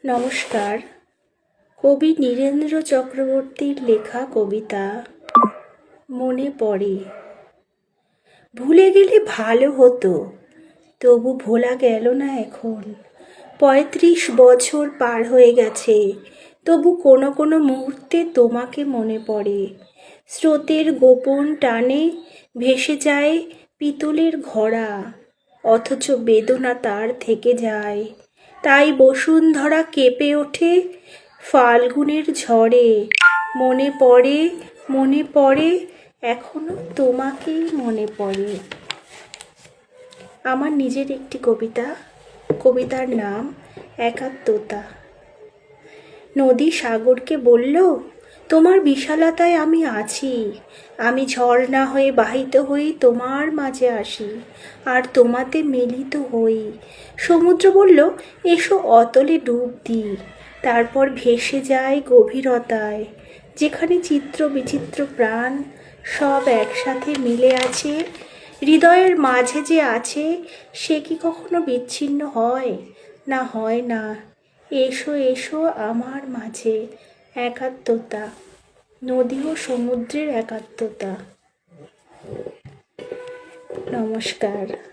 নমস্কার। কবি নীরেন্দ্র চক্রবর্তীর লেখা কবিতা মনে পড়ে। ভুলে গেলে ভালো হতো, তবু ভোলা গেল না এখন। ৩৫ বছর পার হয়ে গেছে, তবু কোনো কোনো মুহূর্তে তোমাকে মনে পড়ে। স্রোতের গোপন টানে ভেসে যায় পিতলের ঘড়া, অথচ বেদনা তার থেকে যায়। তাই বসুন্ধরা কেঁপে ওঠে ফাল্গুনের ঝড়ে। মনে পড়ে, মনে পড়ে, এখনো তোমাকেই মনে পড়ে। আমার নিজের একটি কবিতা। কবিতার নাম একাত্মতা। নদী সাগরকে বলল, তোমার বিশালতায় আমি আছি, আমি ঝর্ণা হয়ে বাহিত হই তোমার মাঝে আসি, আর তোমাতে মিলিত হই। সমুদ্র বলল, এসো অতলে ডুব দিই। তারপর ভেসে যায় গভীরতায়, যেখানে চিত্র বিচিত্র প্রাণ সব একসাথে মিলে আছে। হৃদয়ের মাঝে যে আছে, সে কি কখনো বিচ্ছিন্ন হয়? না, হয় না। এসো এসো আমার মাঝে, একাত্মতা, নদী ও সমুদ্রের একাত্মতা। নমস্কার।